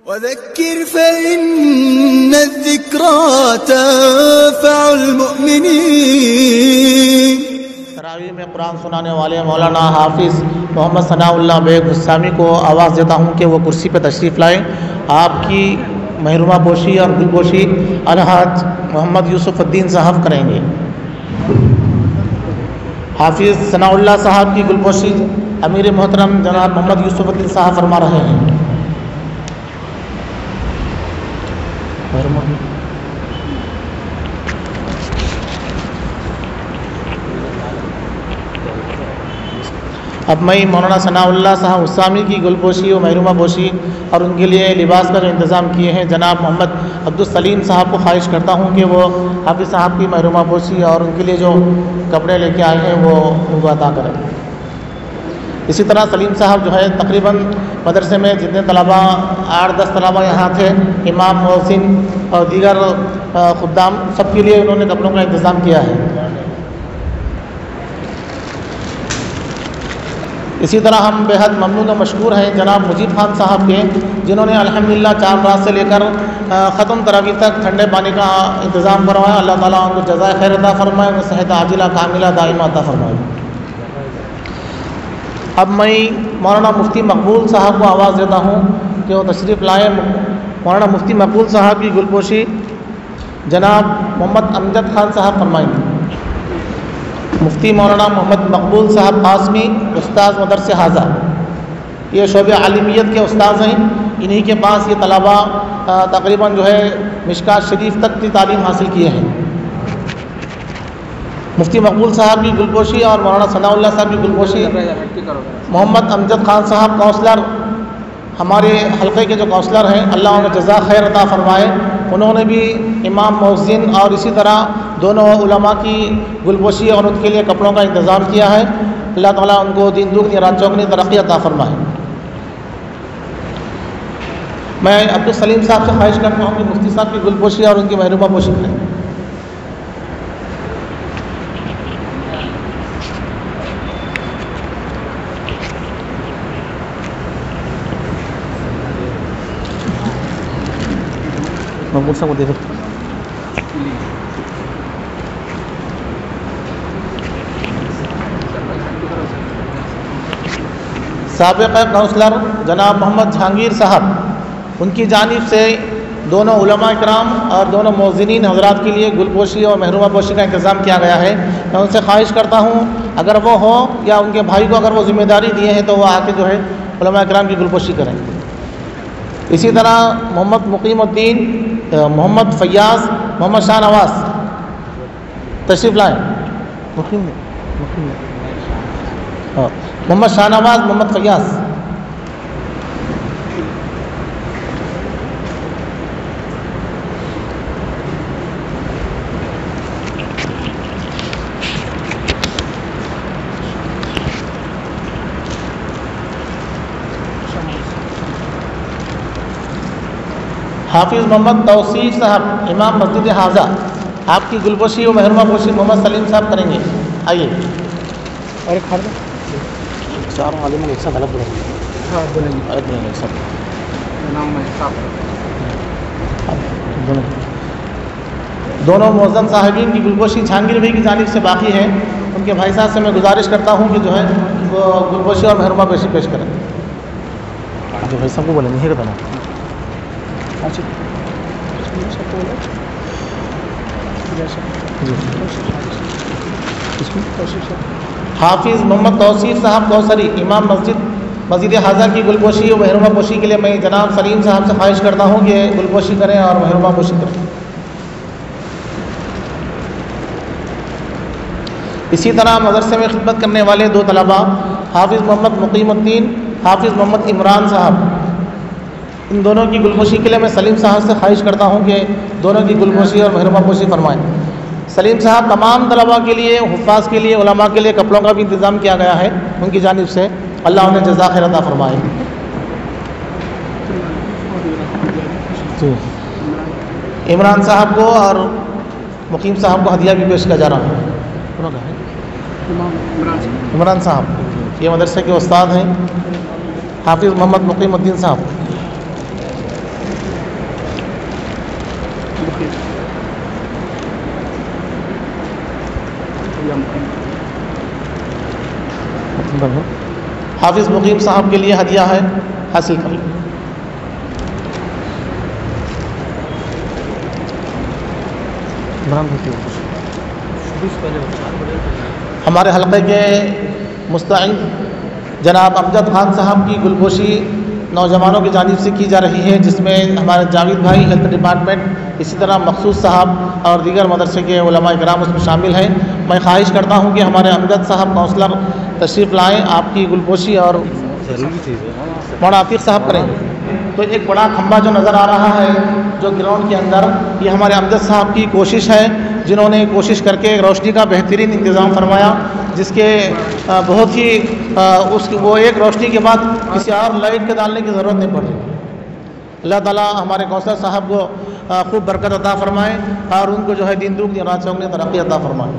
وذكر فإن الذكرى تنفع المؤمنين۔ تراویح میں قرآن سنانے والے مولانا حافظ محمد ثناء اللہ بیگ گستامی کو آواز دیتا ہوں کہ وہ کرسی پہ تشریف لائیں۔ آپ کی محرومہ پوشی اور گل پوشی الحاج محمد یوسف الدین صاحب کریں گے۔ حافظ ثناء اللہ صاحب کی گل پوشی امیر محترم جناب محمد یوسف الدین صاحب فرما رہے ہیں۔ اب میں مولانا ثناء اللہ صاحب اسامی کی گل پوشی و محرومہ پوشی اور ان کے لیے لباس کا جو انتظام کیے ہیں جناب محمد عبدالسلیم صاحب کو خواہش کرتا ہوں کہ وہ حافظ صاحب کی محرومہ پوشی اور ان کے لیے جو کپڑے لے کے آئے ہیں وہ ان کو عطا کریں۔ اسی طرح سلیم صاحب جو ہے تقریباً مدرسے میں جتنے طلباء 8-10 طلباء یہاں تھے، امام محسن اور دیگر خدام، سب کے لیے انہوں نے کپڑوں کا انتظام کیا ہے۔ اسی طرح ہم بےحد ممنون و مشکور ہیں جناب مجیب خان صاحب کے، جنہوں نے الحمدللہ 4 رات سے لے کر ختم تراویح تک ٹھنڈے پانی کا انتظام کروایا۔ اللہ تعالیٰ ان کو جزائے خیر عطا فرمائے، ان کو صحت عاجلہ کاملہ دائمہ عطا فرمائے۔ اب میں مولانا مفتی مقبول صاحب کو آواز دیتا ہوں کہ وہ تشریف لائیں۔ مولانا مفتی مقبول صاحب کی گل پوشی جناب محمد امجد خان صاحب فرمائیں گے۔ مفتی مولانا محمد مقبول صاحب قاسمی، استاذ مدرسہ حاضہ، یہ شعبہ عالمیت کے استاذ ہیں۔ انہی کے پاس یہ طلباء تقریباً جو ہے مشکات شریف تک کی تعلیم حاصل کیے ہیں۔ مفتی مقبول صاحب کی گل پوشی اور مولانا ثناء اللہ صاحب کی گل پوشی محمد امجد خان صاحب کونسلر، ہمارے حلقے کے جو کونسلر ہیں، اللہ انہیں جزا خیر عطا فرمائے۔ انہوں نے بھی امام محسن اور اسی طرح دونوں علماء کی گل پوشی اور ان کے لیے کپڑوں کا انتظام کیا ہے۔ اللہ تعالیٰ ان کو دین دگنی رات چوگنی ترقی عطا فرمائے۔ میں عبدالسلیم صاحب سے خواہش کرتا ہوں کہ مفتی صاحب کی گل پوشی اور ان کی محرومہ پوشی کریں۔ مقبول صاحب کو دیکھو۔ سابق کونسلر جناب محمد جہانگیر صاحب، ان کی جانب سے دونوں علماء کرام اور دونوں موذنین حضرات کے لیے گل پوشی اور محرومہ پوشی کا انتظام کیا گیا ہے۔ میں ان سے خواہش کرتا ہوں اگر وہ ہوں یا ان کے بھائی کو اگر وہ ذمہ داری دیے ہیں تو وہ آ کے جو ہے علماء کرام کی گل پوشی کریں۔ اسی طرح محمد مقیم الدین، محمد فیاض، محمد شاہ نواز تشریف لائیں۔ محمد شاہ نواز، محمد فیاض۔ حافظ محمد توصیف صاحب، امام مسجد حاضہ، آپ کی گل پوشی و محرومہ پوشی محمد سلیم صاحب کریں گے۔ آئیے اور چاروں عالم ایک ساتھ الگ بولیں گے۔ دونوں معزز صاحبین کی گل پوشی جہانگیر بھائی کی جانب سے باقی ہے۔ ان کے بھائی صاحب سے میں گزارش کرتا ہوں کہ جو ہے وہ گل پوشی اور محرومہ پوشی پیش کریں۔ جو بھائی صاحب کو بولیں گے بتانا۔ حافظ محمد توصیف صاحب کوثری، امام مسجد حاضہ کی گل پوشی و محرومہ پوشی کے لیے میں جناب سلیم صاحب سے خواہش کرتا ہوں کہ گل پوشی کریں اور محرومہ پوشی کریں۔ اسی طرح مدرسے میں خدمت کرنے والے 2 طلباء حافظ محمد مقیم الدین، حافظ محمد عمران صاحب، ان دونوں کی گل پوشی کے لیے میں سلیم صاحب سے خواہش کرتا ہوں کہ دونوں کی گل پوشی اور محرومہ پوشی فرمائیں۔ سلیم صاحب تمام طلباء کے لیے، حفاظ کے لیے، علماء کے لیے کپڑوں کا بھی انتظام کیا گیا ہے ان کی جانب سے۔ اللہ انہیں جزا خیر عطا فرمائے۔ عمران صاحب کو اور مقیم صاحب کو ہدیہ بھی پیش کیا جا رہا ہے۔ عمران صاحب یہ مدرسے کے استاد ہیں، حافظ محمد مقیم الدین صاحب۔ حافظ مقیم صاحب کے لیے ہدیہ ہے، حاصل کر لیں۔ ہمارے حلقے کے مستعد جناب امجد خان صاحب کی گلپوشی نوجوانوں کی جانب سے کی جا رہی ہے، جس میں ہمارے جاوید بھائی ہیلتھ ڈپارٹمنٹ، اسی طرح مخصوص صاحب اور دیگر مدرسے کے علماء کرام اس میں شامل ہیں۔ میں خواہش کرتا ہوں کہ ہمارے امجد صاحب کونسلر تشریف لائیں، آپ کی گلپوشی اور مولانا عتیق صاحب کریں۔ تو ایک بڑا کھمبا جو نظر آ رہا ہے جو گراؤنڈ کے اندر، یہ ہمارے امجد صاحب کی کوشش ہے، جنہوں نے کوشش کر کے روشنی کا بہترین انتظام فرمایا، جس کے بہت ہی وہ ایک روشنی کے بعد کسی اور لائٹ کے ڈالنے کی ضرورت نہیں پڑی۔ اللہ تعالیٰ ہمارے کونسلر صاحب کو خوب برکت عطا فرمائے اور ان کو جو ہے دین دنیا رات چوگنی ترقی عطا فرمائے۔